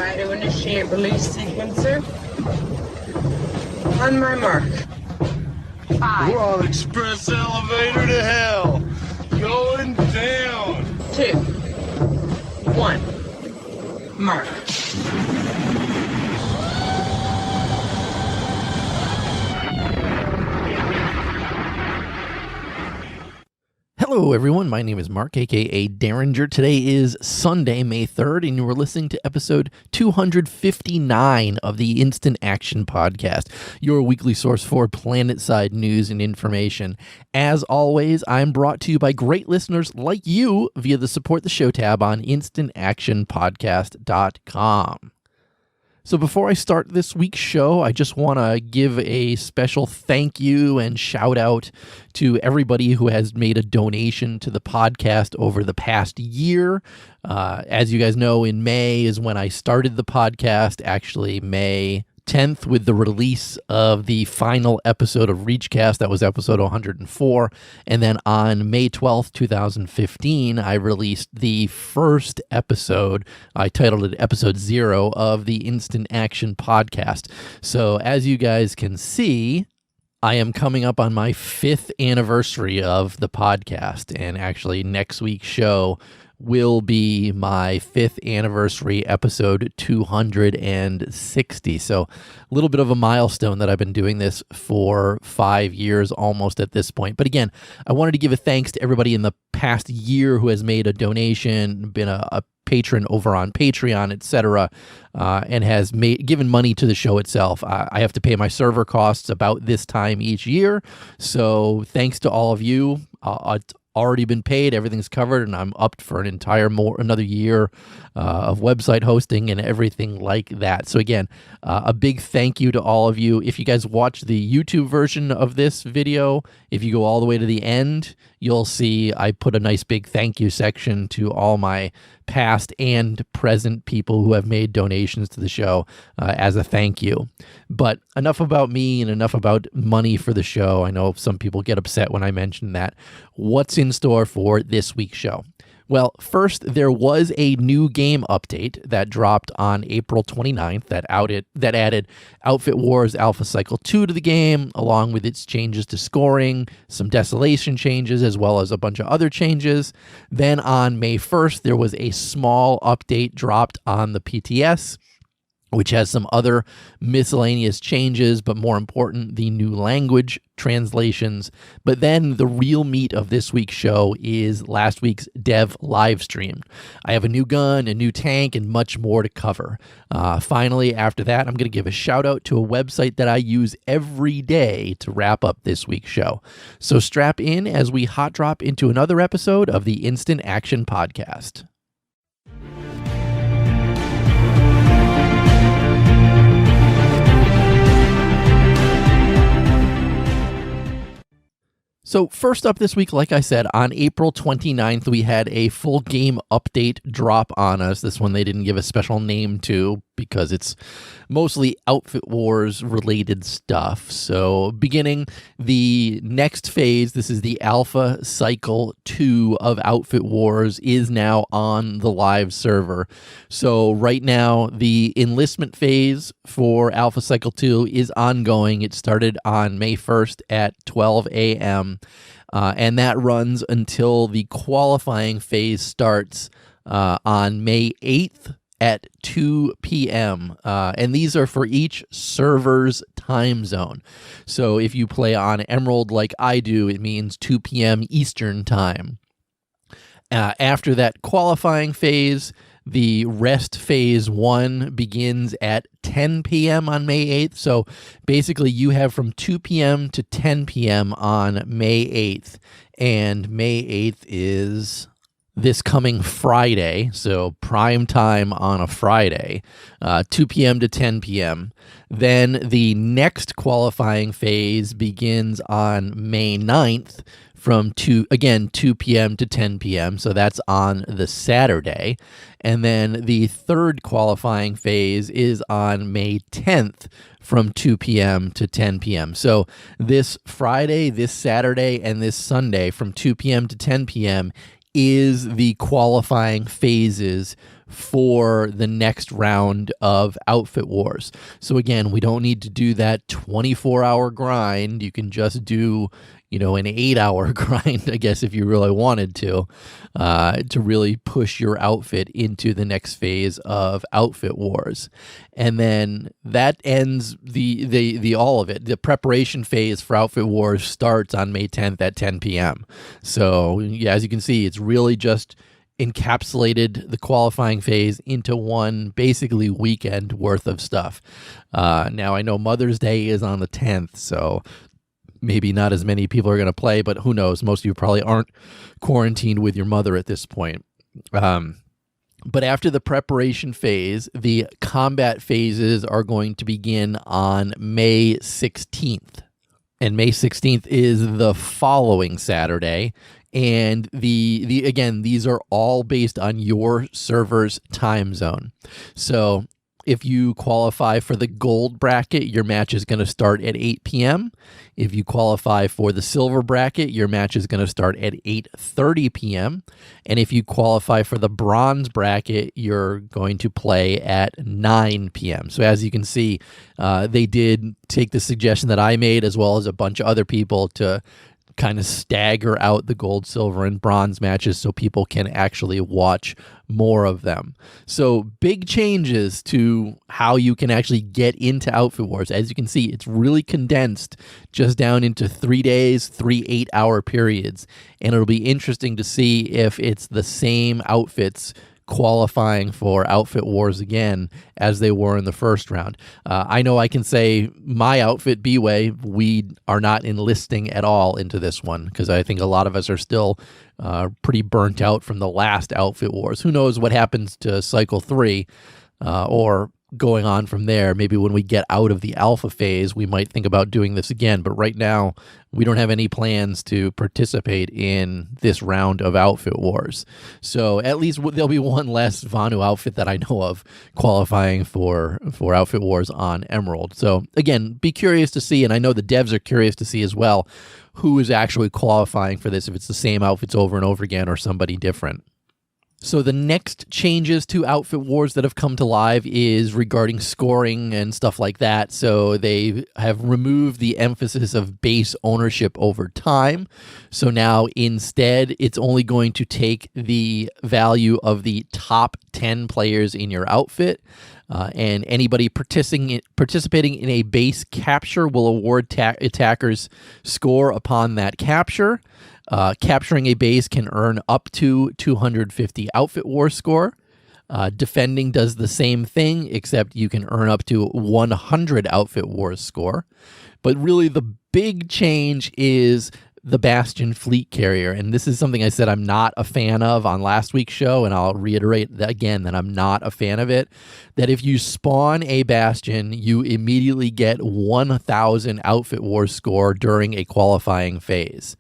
Try to initiate release sequencer. On my mark. 5. We're on express elevator to hell. Going down. 2. 1. Mark. Hello everyone, my name is Mark, aka Derringer. Today is Sunday, May 3rd, and you are listening to episode 259 of the Instant Action Podcast, your weekly source for planet-side news and information. As always, I'm brought to you by great listeners like you via the Support the Show tab on instantactionpodcast.com. So before I start this week's show, I just want to give a special thank you and shout out to everybody who has made a donation to the podcast over the past year. As you guys know, in May is when I started the podcast, actually May 10th, with the release of the final episode of Reachcast. That was episode 104. And then on May 12th, 2015, I released the first episode. I titled it Episode 0 of the Instant Action Podcast. So as you guys can see, I am coming up on my 5th anniversary of the podcast. And actually next week's show will be my 5th anniversary, episode 260. So a little bit of a milestone that I've been doing this for 5 years almost at this point. But again, I wanted to give a thanks to everybody in the past year who has made a donation, been a patron over on Patreon, etc., and has given money to the show itself. I have to pay my server costs about this time each year. So thanks to all of you. It's already been paid, everything's covered, and I'm up for another year of website hosting and everything like that. So again, a big thank you to all of you. If you guys watch the YouTube version of this video, if you go all the way to the end, you'll see I put a nice big thank you section to all my past and present people who have made donations to the show as a thank you. But enough about me and enough about money for the show. I know some people get upset when I mention that. What's in store for this week's show? Well, first, there was a new game update that dropped on April 29th that added Outfit Wars Alpha Cycle 2 to the game, along with its changes to scoring, some Desolation changes, as well as a bunch of other changes. Then on May 1st, there was a small update dropped on the PTS, which has some other miscellaneous changes, but more important, the new language translations. But then the real meat of this week's show is last week's dev live stream. I have a new gun, a new tank, and much more to cover. Finally, after that, I'm going to give a shout out to a website that I use every day to wrap up this week's show. So strap in as we hot drop into another episode of the Instant Action Podcast. So first up this week, like I said, on April 29th, we had a full game update drop on us. This one they didn't give a special name to because it's mostly Outfit Wars related stuff. So beginning the next phase, this is the Alpha Cycle 2 of Outfit Wars, is now on the live server. So right now, the enlistment phase for Alpha Cycle 2 is ongoing. It started on May 1st at 12 a.m. And that runs until the qualifying phase starts on May 8th at 2 p.m. And these are for each server's time zone. So if you play on Emerald like I do, it means 2 p.m. Eastern time. After that qualifying phase, the rest phase 1 begins at 10 p.m. on May 8th. So basically you have from 2 p.m. to 10 p.m. on May 8th. And May 8th is this coming Friday, so prime time on a Friday, 2 p.m. to 10 p.m. Then the next qualifying phase begins on May 9th from 2 p.m. to 10 p.m. So that's on the Saturday. And then the third qualifying phase is on May 10th from 2 p.m. to 10 p.m. So this Friday, this Saturday, and this Sunday from 2 p.m. to 10 p.m., is the qualifying phases for the next round of Outfit Wars. So again, we don't need to do that 24-hour grind. You can just do, an 8-hour grind, I guess, if you really wanted to really push your outfit into the next phase of Outfit Wars. And then that ends the all of it. The preparation phase for Outfit Wars starts on May 10th at 10 p.m. So yeah, as you can see, it's really just encapsulated the qualifying phase into one basically weekend worth of stuff. Now I know Mother's Day is on the 10th, so maybe not as many people are going to play, but who knows? Most of you probably aren't quarantined with your mother at this point. But after the preparation phase, the combat phases are going to begin on May 16th. And May 16th is the following Saturday. And again, these are all based on your server's time zone. So if you qualify for the gold bracket, your match is going to start at 8 p.m. If you qualify for the silver bracket, your match is going to start at 8:30 p.m. And if you qualify for the bronze bracket, you're going to play at 9 p.m. So as you can see, they did take the suggestion that I made, as well as a bunch of other people, to kind of stagger out the gold, silver, and bronze matches so people can actually watch more of them. So big changes to how you can actually get into Outfit Wars. As you can see, it's really condensed just down into 3 days, 3 8-hour periods. And it'll be interesting to see if it's the same outfits qualifying for Outfit Wars again as they were in the first round. I know I can say my outfit, B-Way, we are not enlisting at all into this one because I think a lot of us are still pretty burnt out from the last Outfit Wars. Who knows what happens to Cycle 3 or going on from there. Maybe when we get out of the alpha phase, we might think about doing this again. But right now, we don't have any plans to participate in this round of Outfit Wars. So at least there'll be one less Vanu outfit that I know of qualifying for Outfit Wars on Emerald. So again, be curious to see, and I know the devs are curious to see as well, who is actually qualifying for this, if it's the same outfits over and over again or somebody different. So the next changes to Outfit Wars that have come to live is regarding scoring and stuff like that. So they have removed the emphasis of base ownership over time. So now instead, it's only going to take the value of the top 10 players in your outfit. And anybody participating in a base capture will award attackers score upon that capture. Capturing a base can earn up to 250 Outfit War score. Defending does the same thing, except you can earn up to 100 Outfit Wars score. But really the big change is the Bastion Fleet Carrier. And this is something I said I'm not a fan of on last week's show, and I'll reiterate that again, that I'm not a fan of it. That if you spawn a Bastion, you immediately get 1,000 Outfit Wars score during a qualifying phase.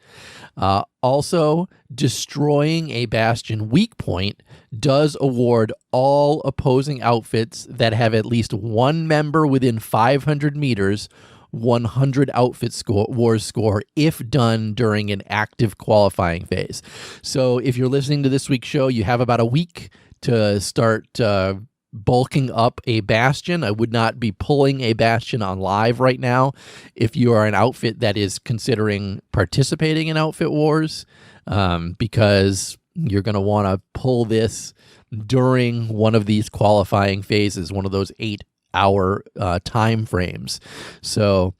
Also, destroying a Bastion weak point does award all opposing outfits that have at least one member within 500 meters 100 outfit wars score if done during an active qualifying phase. So if you're listening to this week's show, you have about a week to start bulking up a Bastion. I would not be pulling a Bastion on live right now if you are an outfit that is considering participating in Outfit Wars, because you're going to want to pull this during one of these qualifying phases, one of those 8-hour time frames. So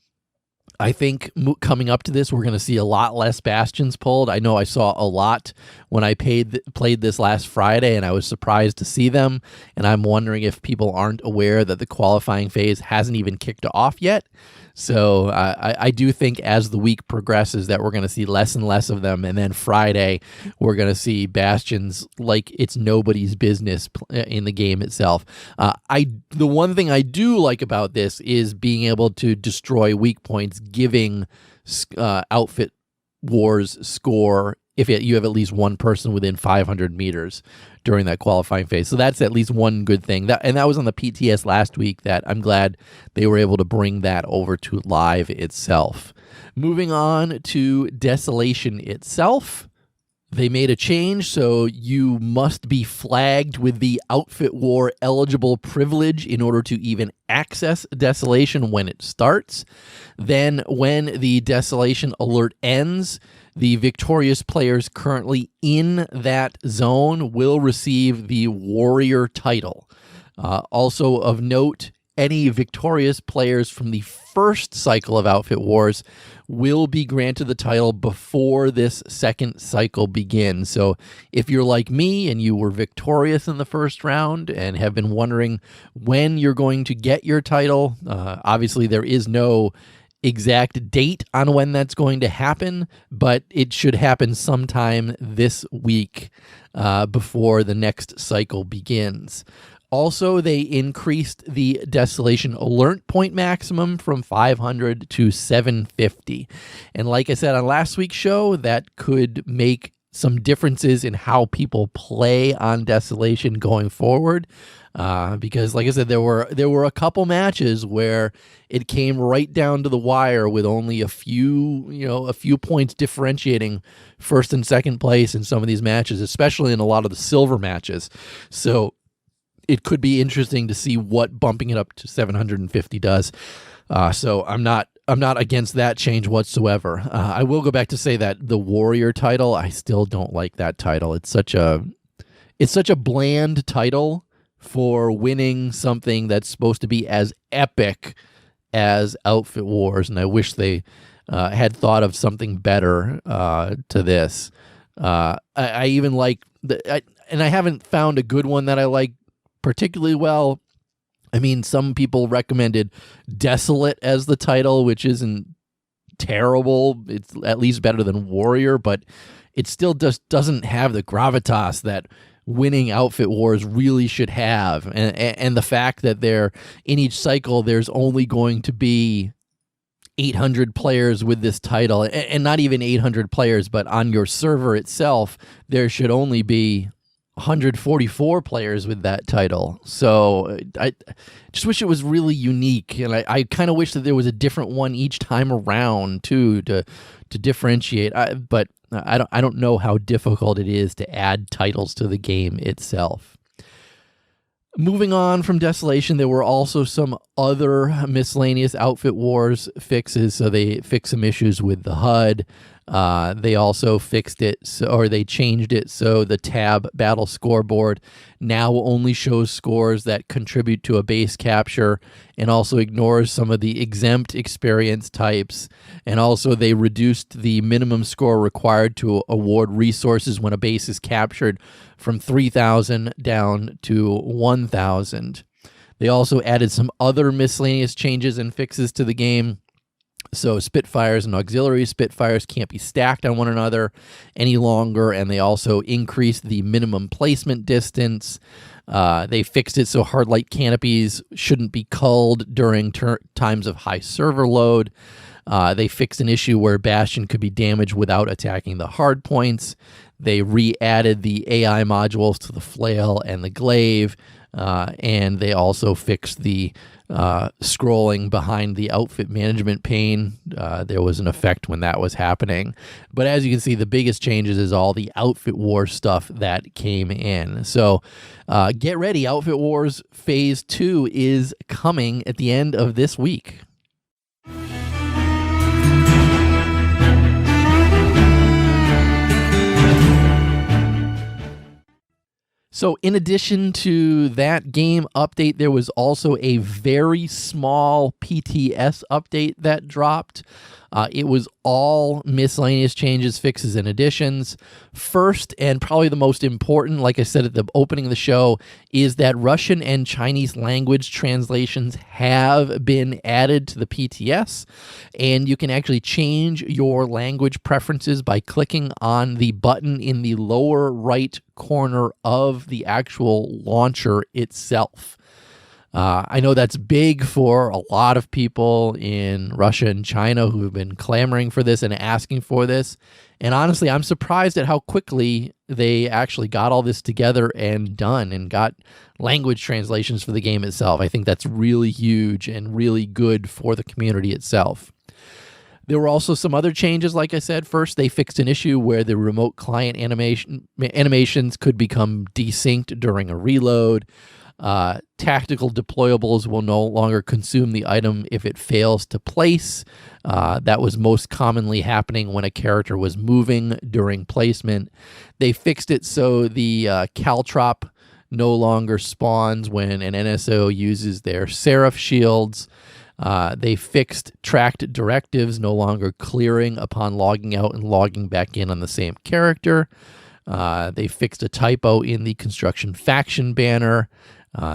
I think coming up to this, we're going to see a lot less Bastions pulled. I know I saw a lot when I played this last Friday, and I was surprised to see them. And I'm wondering if people aren't aware that the qualifying phase hasn't even kicked off yet. So I do think as the week progresses that we're going to see less and less of them. And then Friday, we're going to see Bastions like it's nobody's business in the game itself. The one thing I do like about this is being able to destroy weak points, giving Outfit Wars score if you have at least one person within 500 meters during that qualifying phase. So that's at least one good thing. And that was on the PTS last week that I'm glad they were able to bring that over to live itself. Moving on to Desolation itself. They made a change, so you must be flagged with the Outfit War eligible privilege in order to even access Desolation when it starts. Then when the Desolation alert ends, the victorious players currently in that zone will receive the Warrior title. Also of note, any victorious players from the first cycle of Outfit Wars will be granted the title before this second cycle begins. So if you're like me and you were victorious in the first round and have been wondering when you're going to get your title, obviously there is no exact date on when that's going to happen, but it should happen sometime this week before the next cycle begins. Also, they increased the Desolation alert point maximum from 500 to 750. And like I said on last week's show, that could make some differences in how people play on Desolation going forward. Because like I said, there were a couple matches where it came right down to the wire with only a few points differentiating first and second place in some of these matches, especially in a lot of the silver matches. So it could be interesting to see what bumping it up to 750 does. So I'm not against that change whatsoever. I will go back to say that the Warrior title, I still don't like that title. It's such a bland title for winning something that's supposed to be as epic as Outfit Wars, and I wish they had thought of something better to this. I even like and I haven't found a good one that I like particularly well. I mean, some people recommended Desolate as the title, which isn't terrible. It's at least better than Warrior, but it still just doesn't have the gravitas that winning Outfit Wars really should have. And the fact that in each cycle, there's only going to be 800 players with this title, and not even 800 players, but on your server itself, there should only be 144 players with that title. So I just wish it was really unique, and I kind of wish that there was a different one each time around too to differentiate. But I don't know how difficult it is to add titles to the game itself. Moving on from Desolation, there were also some other miscellaneous Outfit Wars fixes. So they fixed some issues with the HUD. They also fixed it, or they changed it so the tab battle scoreboard now only shows scores that contribute to a base capture, and also ignores some of the exempt experience types. And also they reduced the minimum score required to award resources when a base is captured from 3,000 down to 1,000. They also added some other miscellaneous changes and fixes to the game. So Spitfires and auxiliary Spitfires can't be stacked on one another any longer, and they also increased the minimum placement distance. They fixed it so hard light canopies shouldn't be culled during times of high server load. They fixed an issue where Bastion could be damaged without attacking the hard points. They re-added the AI modules to the Flail and the Glaive, and they also fixed the scrolling behind the outfit management pane. There was an effect when that was happening. But as you can see, the biggest changes is all the Outfit Wars stuff that came in. So get ready. Outfit Wars Phase 2 is coming at the end of this week. So in addition to that game update, there was also a very small PTS update that dropped. It was all miscellaneous changes, fixes, and additions. First, and probably the most important, like I said at the opening of the show, is that Russian and Chinese language translations have been added to the PTS, and you can actually change your language preferences by clicking on the button in the lower right corner of the actual launcher itself. I know that's big for a lot of people in Russia and China who have been clamoring for this and asking for this. And honestly, I'm surprised at how quickly they actually got all this together and done and got language translations for the game itself. I think that's really huge and really good for the community itself. There were also some other changes, like I said. First, they fixed an issue where the remote client animations could become desynced during a reload. Tactical deployables will no longer consume the item if it fails to place. That was most commonly happening when a character was moving during placement. They fixed it so the caltrop no longer spawns when an NSO uses their Seraph shields. They fixed tracked directives no longer clearing upon logging out and logging back in on the same character. They fixed a typo in the construction faction banner.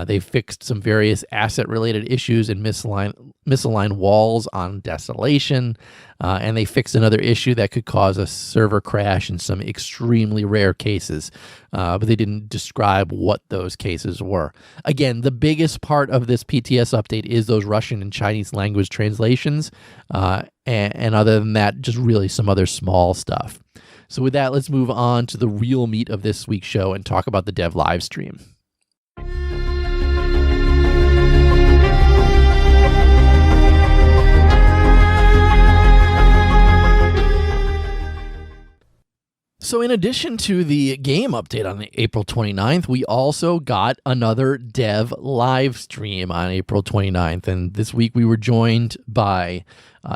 They fixed some various asset-related issues and misaligned walls on Desolation. And they fixed another issue that could cause a server crash in some extremely rare cases. But they didn't describe what those cases were. Again, the biggest part of this PTS update is those Russian and Chinese language translations. And other than that, just really some other small stuff. So with that, let's move on to the real meat of this week's show and talk about the dev live stream. So in addition to the game update on April 29th, we also got another dev live stream on April 29th. And this week we were joined by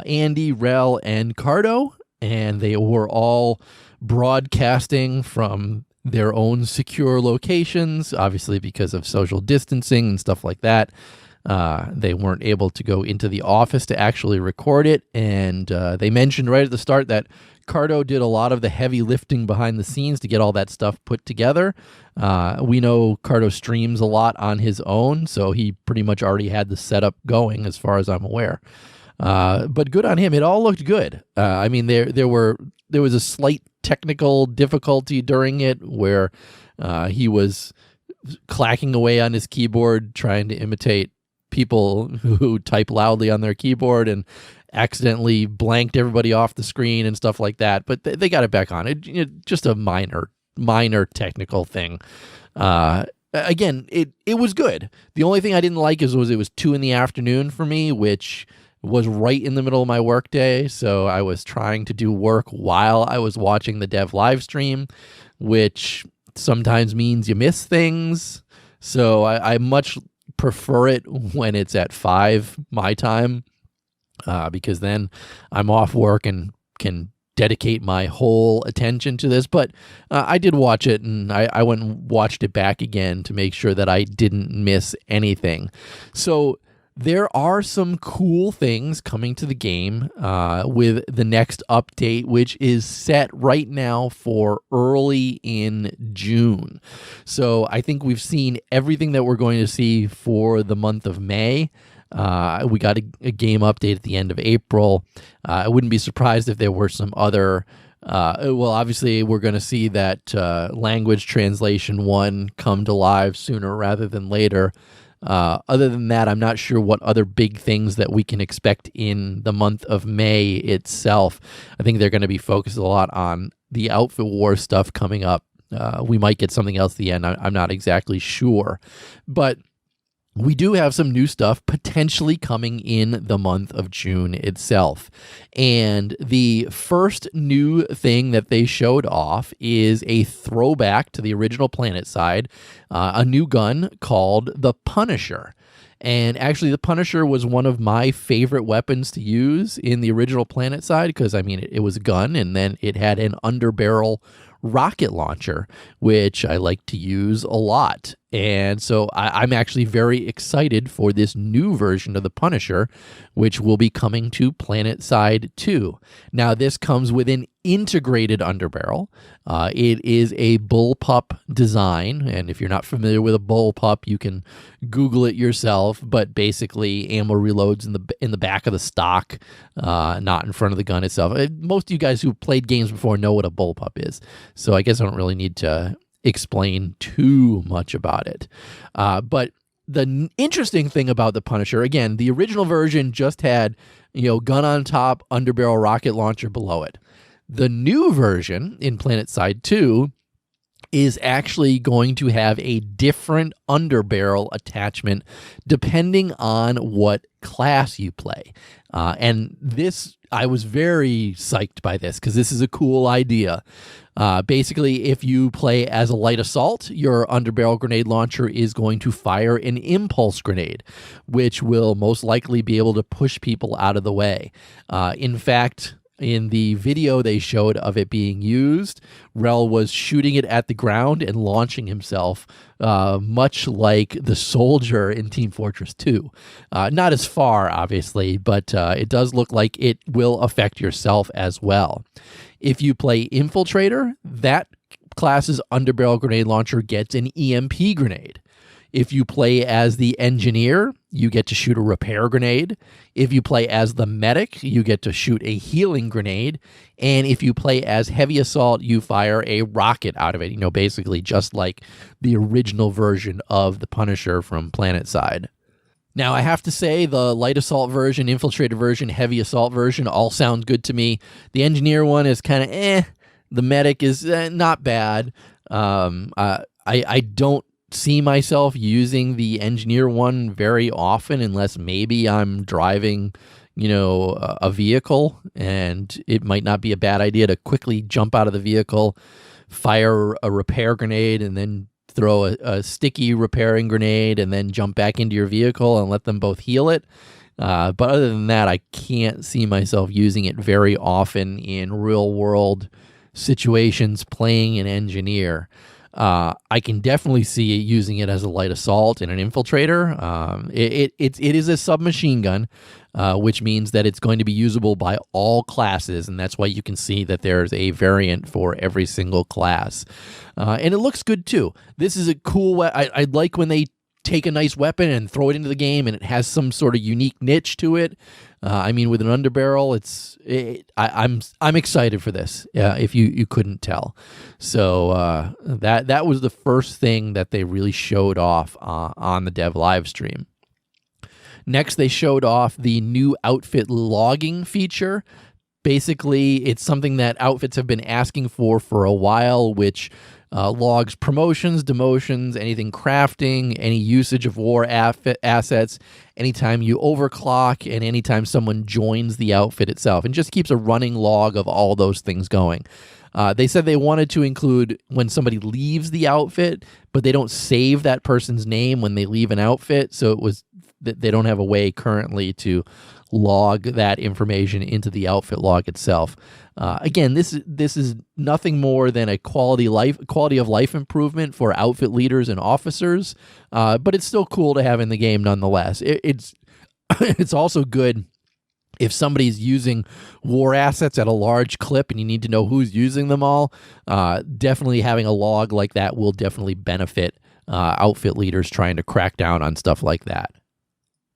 Andy, Rel, and Cardo, and they were all broadcasting from their own secure locations, obviously because of social distancing and stuff like that. They weren't able to go into the office to actually record it. And they mentioned right at the start that Cardo did a lot of the heavy lifting behind the scenes to get all that stuff put together. We know Cardo streams a lot on his own, so he pretty much already had the setup going as far as I'm aware. But good on him. It all looked good. I mean, there was a slight technical difficulty during it where he was clacking away on his keyboard trying to imitate people who type loudly on their keyboard and accidentally blanked everybody off the screen and stuff like that. But they got it back on. It just a minor technical thing. Again, it was good. The only thing I didn't like was it was 2 p.m. for me, which was right in the middle of my work day. So I was trying to do work while I was watching the dev live stream, which sometimes means you miss things. So I much prefer it when it's at 5 my time, because then I'm off work and can dedicate my whole attention to this. But I did watch it, and I went and watched it back again to make sure that I didn't miss anything. So there are some cool things coming to the game with the next update, which is set right now for early in June. So I think we've seen everything that we're going to see for the month of May. We got a game update at the end of April. I wouldn't be surprised if there were some other... well, obviously, we're going to see that language translation one come to live sooner rather than later. Other than that, I'm not sure what other big things that we can expect in the month of May itself. I think they're going to be focused a lot on the Outfit War stuff coming up. We might get something else at the end. I'm not exactly sure. But we do have some new stuff potentially coming in the month of June itself. And the first new thing that they showed off is a throwback to the original PlanetSide, a new gun called the Punisher. And actually, the Punisher was one of my favorite weapons to use in the original PlanetSide because, I mean, it was a gun, and then it had an underbarrel rocket launcher, which I like to use a lot. And so I'm actually very excited for this new version of the Punisher, which will be coming to PlanetSide 2. Now, this comes with an integrated underbarrel. It is a bullpup design, and if you're not familiar with a bullpup, you can Google it yourself. But basically, ammo reloads in the back of the stock, not in front of the gun itself. Most of you guys who played games before know what a bullpup is, so I guess I don't really need to explain too much about it. But the interesting thing about the Punisher, again, the original version just had, gun on top, underbarrel rocket launcher below it. The new version in PlanetSide 2 is actually going to have a different underbarrel attachment depending on what class you play. And this, I was very psyched by this because this is a cool idea. Basically, if you play as a light assault, your underbarrel grenade launcher is going to fire an impulse grenade, which will most likely be able to push people out of the way. In fact, in the video they showed of it being used, Rel was shooting it at the ground and launching himself, much like the soldier in Team Fortress 2. Not as far, obviously, but it does look like it will affect yourself as well. If you play Infiltrator, that class's underbarrel grenade launcher gets an EMP grenade. If you play as the engineer, you get to shoot a repair grenade. If you play as the medic, you get to shoot a healing grenade. And if you play as heavy assault, you fire a rocket out of it. You know, basically just like the original version of the Punisher from PlanetSide. Now, I have to say the light assault version, infiltrator version, heavy assault version all sound good to me. The engineer one is kind of The medic is not bad. I don't see myself using the engineer one very often unless maybe I'm driving, a vehicle, and it might not be a bad idea to quickly jump out of the vehicle, fire a repair grenade, and then throw a sticky repairing grenade, and then jump back into your vehicle and let them both heal it. But other than that, I can't see myself using it very often in real world situations playing an engineer. I can definitely see using it as a light assault and an infiltrator. It is a submachine gun, which means that it's going to be usable by all classes, and that's why you can see that there's a variant for every single class. And it looks good too. This is a cool I like when they take a nice weapon and throw it into the game and it has some sort of unique niche to it. With an underbarrel, I'm excited for this. If you couldn't tell, so that was the first thing that they really showed off on the dev live stream. Next, they showed off the new outfit logging feature. Basically, it's something that outfits have been asking for a while, which logs promotions, demotions, anything crafting, any usage of war assets, anytime you overclock, and anytime someone joins the outfit itself, and just keeps a running log of all those things going. They said they wanted to include when somebody leaves the outfit, but they don't save that person's name when they leave an outfit, so they don't have a way currently to log that information into the outfit log itself. Again, this is nothing more than a quality of life improvement for outfit leaders and officers, but it's still cool to have in the game nonetheless. It's also good if somebody's using war assets at a large clip and you need to know who's using them all. Definitely having a log like that will definitely benefit outfit leaders trying to crack down on stuff like that.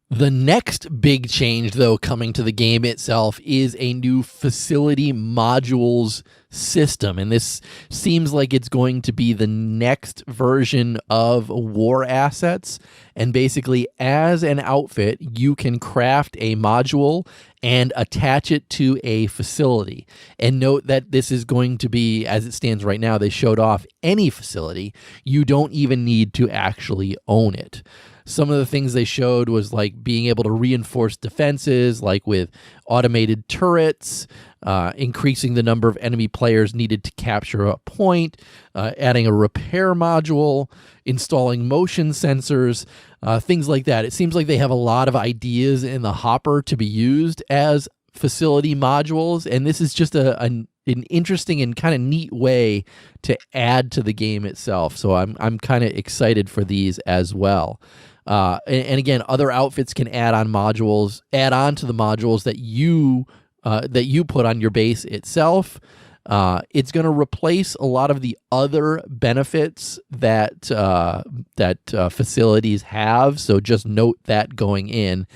The next big change, though, coming to the game itself is a new facility modules system. And this seems like it's going to be the next version of war assets. And basically, as an outfit, you can craft a module and attach it to a facility. And note that this is going to be, as it stands right now, they showed off any facility. You don't even need to actually own it. Some of the things they showed was like being able to reinforce defenses, like with automated turrets, increasing the number of enemy players needed to capture a point, adding a repair module, installing motion sensors, things like that. It seems like they have a lot of ideas in the hopper to be used as facility modules, and this is just an interesting and kind of neat way to add to the game itself. So I'm kind of excited for these as well. And again, other outfits can add on to the modules that you put on your base itself. It's going to replace a lot of the other benefits that facilities have. So just note that going in.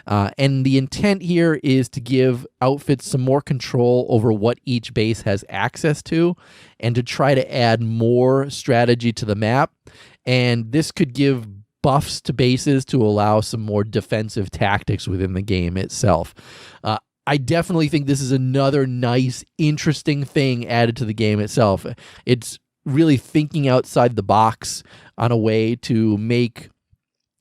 And the intent here is to give outfits some more control over what each base has access to, and to try to add more strategy to the map. And this could give buffs to bases to allow some more defensive tactics within the game itself. I definitely think this is another nice, interesting thing added to the game itself. It's really thinking outside the box on a way to make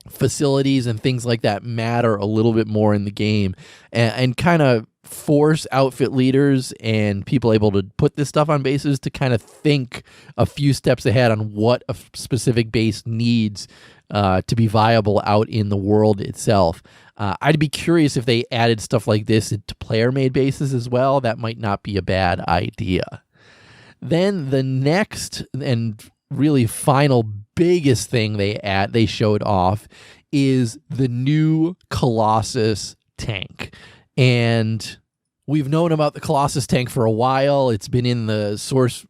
facilities and things like that matter a little bit more in the game, and kind of force outfit leaders and people able to put this stuff on bases to kind of think a few steps ahead on what a specific base needs to be viable out in the world itself. I'd be curious if they added stuff like this into player-made bases as well. That might not be a bad idea. Then the next and really final biggest thing they showed off is the new Colossus Tank. And we've known about the Colossus Tank for a while. It's been in the source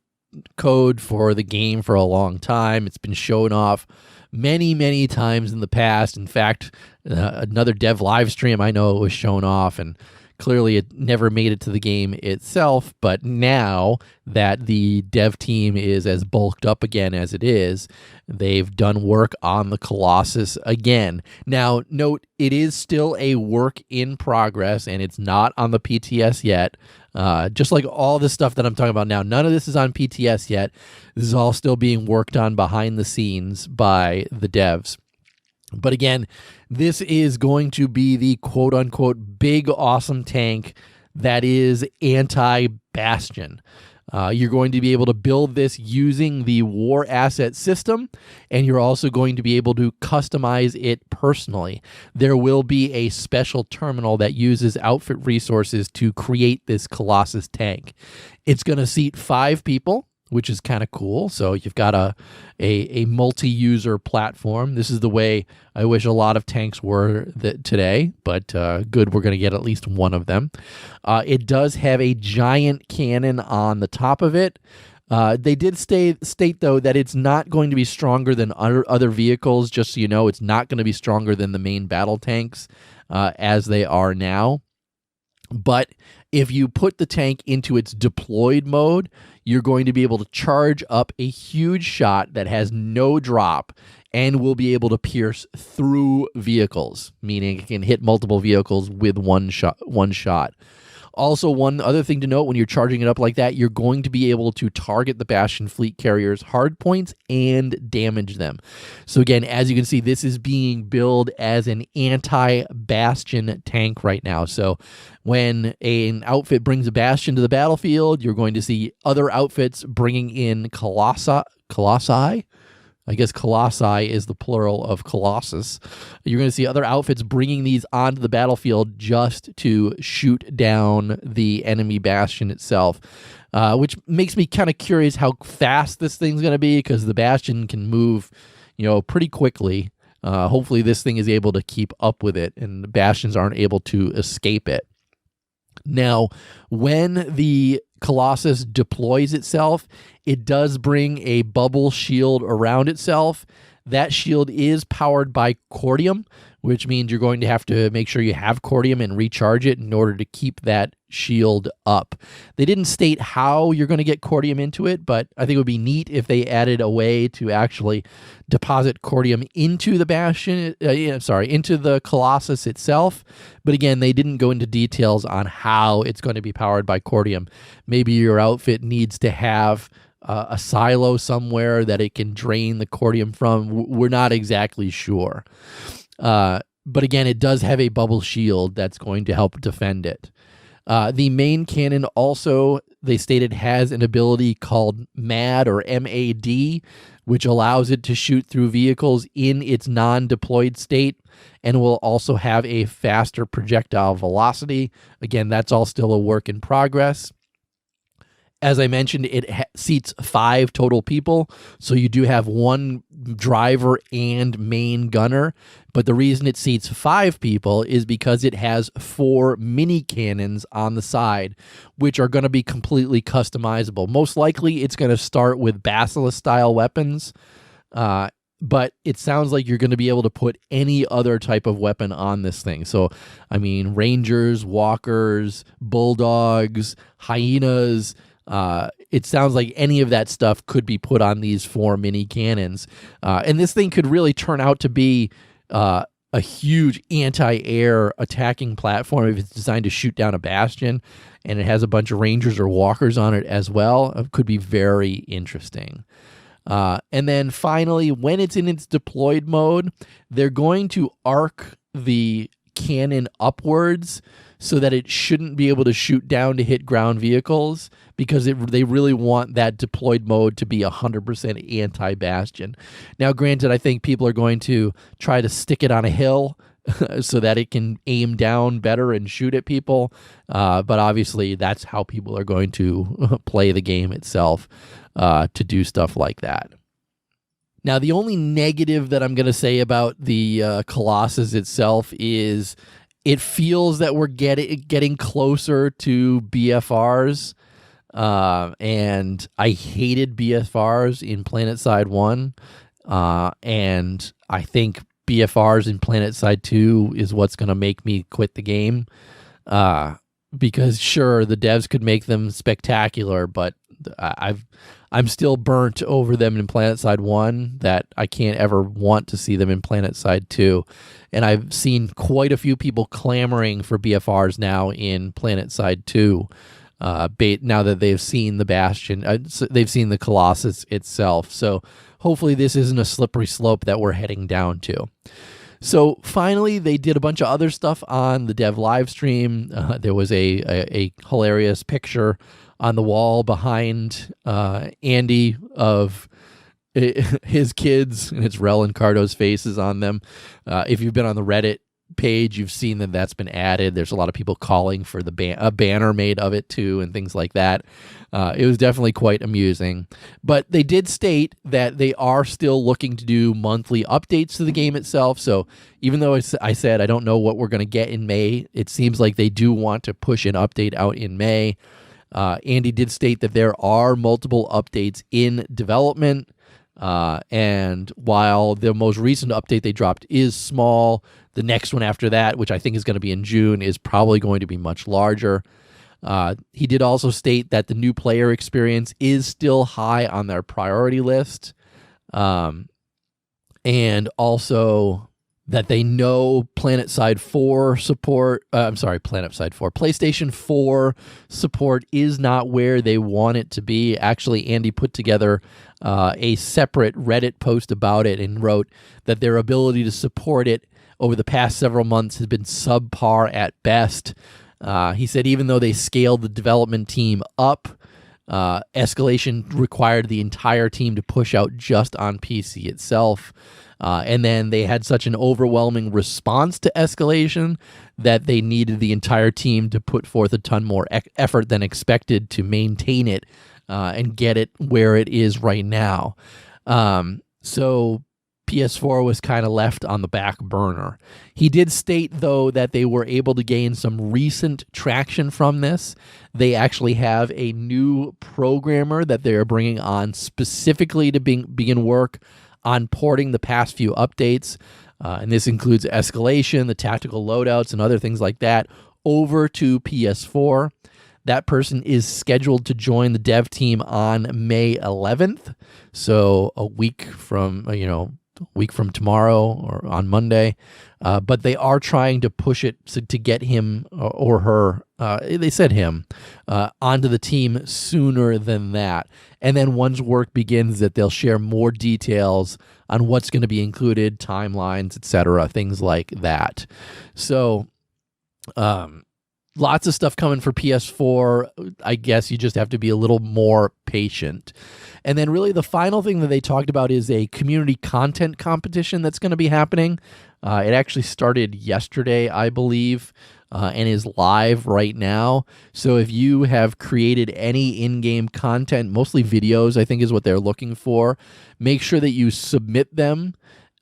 code for the game for a long time. It's been shown off many, many times in the past. In fact, another dev live stream, I know it was shown off, and clearly it never made it to the game itself. But now that the dev team is as bulked up again as it is, they've done work on the Colossus again. Now, note, it is still a work in progress, and it's not on the PTS yet. Just like all this stuff that I'm talking about now, none of this is on PTS yet. This is all still being worked on behind the scenes by the devs. But again, this is going to be the quote-unquote big awesome tank that is anti-Bastion. You're going to be able to build this using the war asset system, and you're also going to be able to customize it personally. There will be a special terminal that uses outfit resources to create this Colossus tank. It's going to seat 5 people, which is kind of cool. So you've got a multi-user platform. This is the way I wish a lot of tanks were today, but good, we're going to get at least one of them. It does have a giant cannon on the top of it. They did state, though, that it's not going to be stronger than other vehicles. Just so you know, it's not going to be stronger than the main battle tanks as they are now. But if you put the tank into its deployed mode, you're going to be able to charge up a huge shot that has no drop and will be able to pierce through vehicles, meaning it can hit multiple vehicles with one shot. Also, one other thing to note, when you're charging it up like that, you're going to be able to target the Bastion fleet carriers' hard points and damage them. So again, as you can see, this is being billed as an anti-Bastion tank right now. So when an outfit brings a Bastion to the battlefield, you're going to see other outfits bringing in Colossi. I guess Colossi is the plural of Colossus. You're going to see other outfits bringing these onto the battlefield just to shoot down the enemy Bastion itself, which makes me kind of curious how fast this thing's going to be, because the Bastion can move, pretty quickly. Hopefully this thing is able to keep up with it and the Bastions aren't able to escape it. Now, when the Colossus deploys itself, it does bring a bubble shield around itself. That shield is powered by cordium, which means you're going to have to make sure you have cordium and recharge it in order to keep that shield up. They didn't state how you're going to get cordium into it, but I think it would be neat if they added a way to actually deposit cordium into the Bastion, into the Colossus itself. But again, they didn't go into details on how it's going to be powered by cordium. Maybe your outfit needs to have a silo somewhere that it can drain the cordium from. We're not exactly sure. But again, it does have a bubble shield that's going to help defend it. The main cannon also, they stated, has an ability called MAD, or MAD, which allows it to shoot through vehicles in its non-deployed state, and will also have a faster projectile velocity. Again, that's all still a work in progress. As I mentioned, it seats 5 total people, so you do have 1 driver and main gunner. But the reason it seats 5 people is because it has 4 mini cannons on the side, which are going to be completely customizable. Most likely, it's going to start with Basilisk-style weapons, but it sounds like you're going to be able to put any other type of weapon on this thing. So, I mean, Rangers, Walkers, Bulldogs, Hyenas. It sounds like any of that stuff could be put on these 4 mini cannons. And this thing could really turn out to be a a huge anti-air attacking platform, if it's designed to shoot down a bastion, and it has a bunch of rangers or walkers on it as well, it could be very interesting. And then finally, when it's in its deployed mode, they're going to arc the cannon upwards so that it shouldn't be able to shoot down to hit ground vehicles, because they really want that deployed mode to be 100% anti-bastion. Now, granted, I think people are going to try to stick it on a hill so that it can aim down better and shoot at people, but obviously that's how people are going to play the game itself, to do stuff like that. Now, the only negative that I'm going to say about the Colossus itself is it feels that we're getting closer to BFRs, and I hated BFRs in PlanetSide 1, and I think BFRs in PlanetSide 2 is what's going to make me quit the game, because sure, the devs could make them spectacular, but I'm still burnt over them in PlanetSide 1 that I can't ever want to see them in PlanetSide 2. And I've seen quite a few people clamoring for BFRs now in PlanetSide 2, now that they've seen the Bastion, they've seen the Colossus itself. So hopefully this isn't a slippery slope that we're heading down to. So finally, they did a bunch of other stuff on the dev live stream. There was a hilarious picture on the wall behind Andy of his kids, and it's Rel and Cardo's faces on them. If you've been on the Reddit page, you've seen that that's been added. There's a lot of people calling for a banner made of it too, and things like that. It was definitely quite amusing. But they did state that they are still looking to do monthly updates to the game itself. So even though I said I don't know what we're going to get in May, it seems like they do want to push an update out in May. Andy did state that there are multiple updates in development. And while the most recent update they dropped is small, the next one after that, which I think is going to be in June, is probably going to be much larger. He did also state that the new player experience is still high on their priority list. And also that they know PlanetSide 4 support, PlayStation 4 support is not where they want it to be. Actually, Andy put together a separate Reddit post about it and wrote that their ability to support it over the past several months has been subpar at best. He said even though they scaled the development team up, escalation required the entire team to push out just on PC itself. And then they had such an overwhelming response to escalation that they needed the entire team to put forth a ton more effort than expected to maintain it and get it where it is right now. So PS4 was kind of left on the back burner. He did state, though, that they were able to gain some recent traction from this. They actually have a new programmer that they are bringing on specifically to begin work on porting the past few updates, and this includes escalation, the tactical loadouts, and other things like that, over to PS4. That person is scheduled to join the dev team on May 11th, so a week from tomorrow or on Monday. But they are trying to push it to get him or her, they said him, onto the team sooner than that. And then once work begins, that they'll share more details on what's going to be included, timelines, etc., things like that. So lots of stuff coming for PS4. I guess you just have to be a little more patient. And then really the final thing that they talked about is a community content competition that's going to be happening. It actually started yesterday, I believe, and is live right now. So if you have created any in-game content, mostly videos, I think is what they're looking for, make sure that you submit them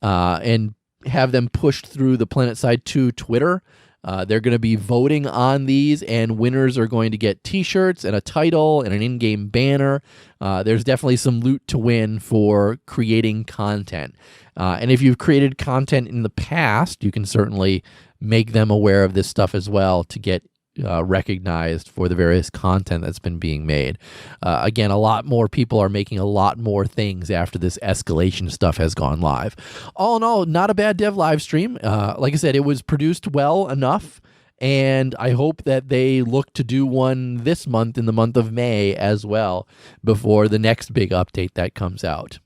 and have them pushed through the PlanetSide 2 Twitter. They're going to be voting on these, and winners are going to get t-shirts and a title and an in-game banner. There's definitely some loot to win for creating content. And if you've created content in the past, you can certainly make them aware of this stuff as well to get recognized for the various content that's been being made. Again, a lot more people are making a lot more things after this escalation stuff has gone live. All in all, not a bad dev live stream. Like I said, it was produced well enough, and I hope that they look to do one this month in the month of May as well before the next big update that comes out.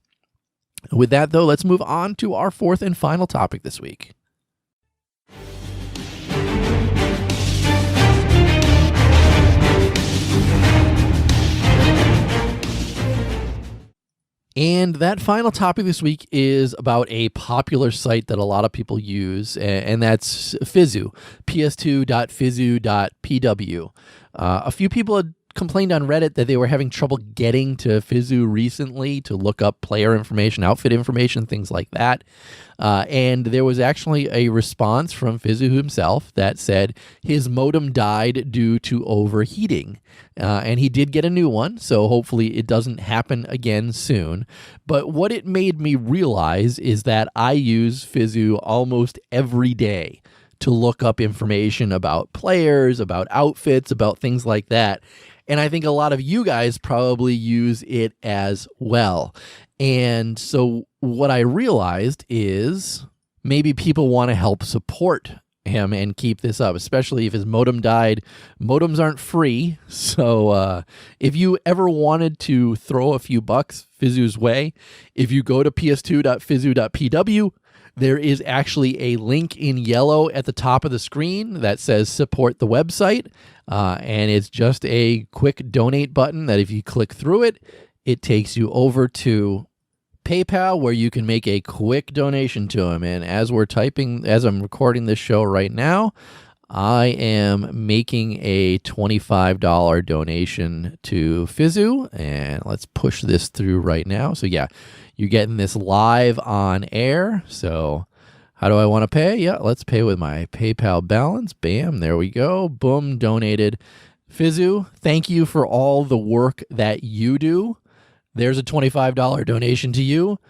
With that, though, let's move on to our fourth and final topic this week. And that final topic this week is about a popular site that a lot of people use, and that's Fizzy, ps2.fizzy.pw. A few people had complained on Reddit that they were having trouble getting to Fizzy recently to look up player information, outfit information, things like that. And there was actually a response from Fizzy himself that said his modem died due to overheating. And he did get a new one, so hopefully it doesn't happen again soon. But what it made me realize is that I use Fizzy almost every day to look up information about players, about outfits, about things like that. And I think a lot of you guys probably use it as well. And so what I realized is maybe people want to help support him and keep this up, especially if his modem died. Modems aren't free. So if you ever wanted to throw a few bucks Fizzy's way, if you go to ps2.fizzy.pw, there is actually a link in yellow at the top of the screen that says support the website. And it's just a quick donate button that if you click through it, it takes you over to PayPal where you can make a quick donation to him. And as I'm recording this show right now, I am making a $25 donation to Fizzy. And let's push this through right now. So yeah, you're getting this live on air. So how do I want to pay? Yeah, let's pay with my PayPal balance. Bam, there we go. Boom, donated. Fizzy, thank you for all the work that you do. There's a $25 donation to you.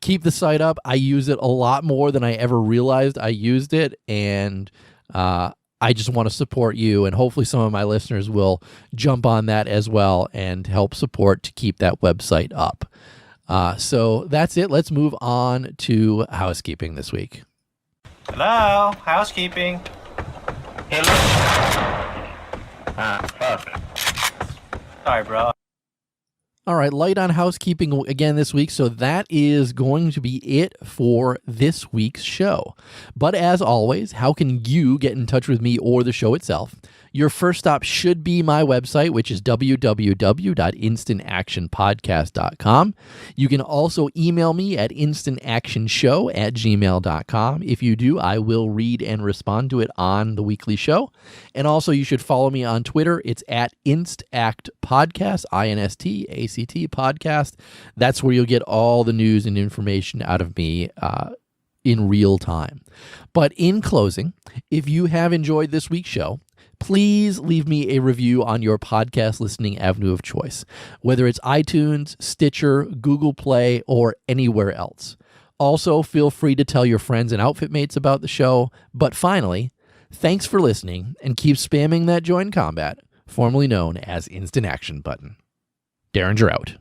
Keep the site up. I use it a lot more than I ever realized I used it. And I just want to support you. And hopefully some of my listeners will jump on that as well and help support to keep that website up. So that's it. Let's move on to housekeeping this week. Hello, housekeeping. Hello. Fuck. Sorry, bro. All right, light on housekeeping again this week. So that is going to be it for this week's show. But as always, how can you get in touch with me or the show itself? Your first stop should be my website, which is www.instantactionpodcast.com. You can also email me at instantactionshow@gmail.com. If you do, I will read and respond to it on the weekly show. And also, you should follow me on Twitter. It's at instactpodcast, INSTACT podcast. That's where you'll get all the news and information out of me in real time. But in closing, if you have enjoyed this week's show, please leave me a review on your podcast listening avenue of choice, whether it's iTunes, Stitcher, Google Play, or anywhere else. Also, feel free to tell your friends and outfit mates about the show. But finally, thanks for listening and keep spamming that join combat, formerly known as Instant Action button. Derringer out.